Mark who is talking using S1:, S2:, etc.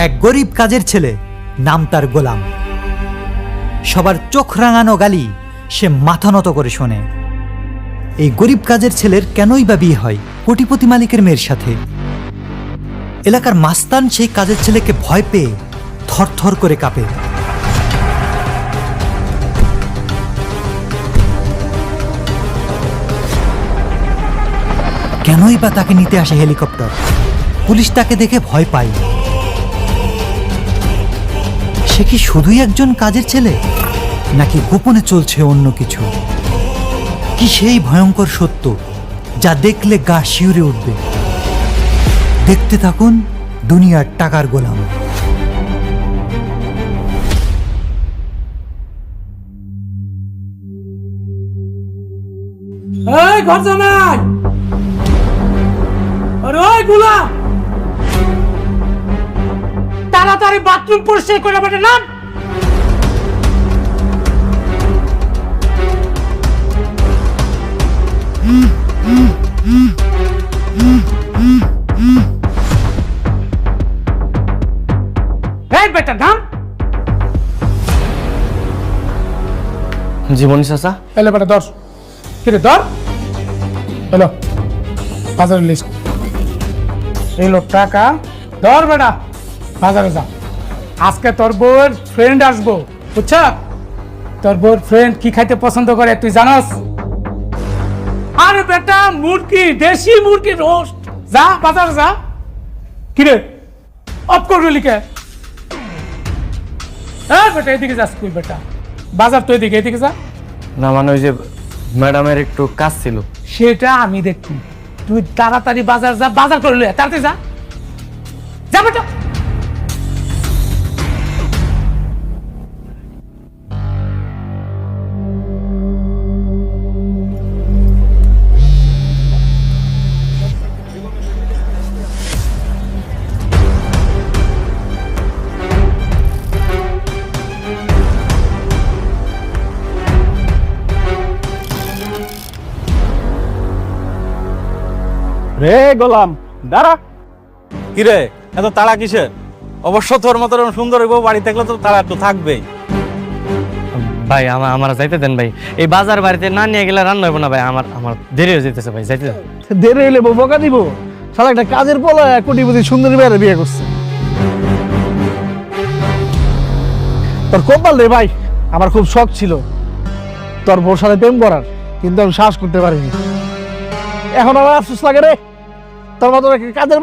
S1: এক গরিব কাজের ছেলে, নাম তার গোলাম। সবার চোখ রাঙানো গালি সে মাথা নত করে শোনে। এই গরিব কাজের ছেলের কেনই বা বিয়ে হয় কোটিপতি মালিকের মেয়ের সাথে? এলাকার মাস্তান সেই কাজের ছেলেকে ভয় পেয়ে থরথর করে কাঁপে। কেনই বা তাকে নিতে আসে হেলিকপ্টার? পুলিশ তাকে দেখে ভয় পায়। সে কি শুধুই একজন কাজের ছেলে, নাকি গোপনে চলছে অন্য কিছু? কি সেই ভয়ঙ্কর সত্য যা দেখলে গা শিউরে উঠবে? দেখতে থাকুন দুনিয়ার টাকার গোলাম।
S2: এই ঘর জামাই, আরে ওই গোলাম, তাড়াতাড়ি বাথরুম পরিষ্কার করে বেটে নাম। এই বেটা নাম।
S3: জীবনী চাচা,
S2: এলে বেটা ধর, কিরে ধর, হলো বাজারের লিস্ট, এলো টাকা, ধর বেটা বাজারে যা। আজকে তোর বউয়ের ফ্রেন্ড আসবো, বুঝছ? তোর বউয়ের ফ্রেন্ড কি খাইতে পছন্দ করে তুই জানাস? আরে বেটা মুরগি, দেশি মুরগি রোস্ট। যা বাজারে যা। কিরে অফ করবি লিখে? হ্যাঁ বেটা এদিকে যাস তুই, বেটা বাজার তো এদিকে, এদিকে যা।
S3: না মানে ওই যে ম্যাডামের একটু কাজ ছিল।
S2: সেটা আমি দেখছি, তুই তাড়াতাড়ি বাজার যা, বাজার করে লয়ে তাড়াতাড়ি যা, যা বেটা।
S4: রে গোলাম দাঁড়া। কিরে এত তাড়া কিসের? অবশ্য তোর মতো সুন্দর বউ বাড়ি থাকলে তো তাড়া তো থাকবেই।
S3: ভাই আমার যাইতে দেন ভাই, এই বাজার বাড়িতে না নিয়ে গেলে রান্না হইব না ভাই। আমার দেরি হয়ে যেতেছে ভাই, যাইতে দেন।
S5: দেরি হইলে বউ বকা দিব? সারা একটা কাজের পোলা কোটিপতি সুন্দরী মেয়ের বিয়ে করছে। তোর কপাল রে ভাই, আমার খুব শখ ছিল তোর বউর সাথে প্রেম করার, কিন্তু আমি সাহস করতে পারিনি। এখন আমার আফসোস লাগে রে, তোর মতো কাজের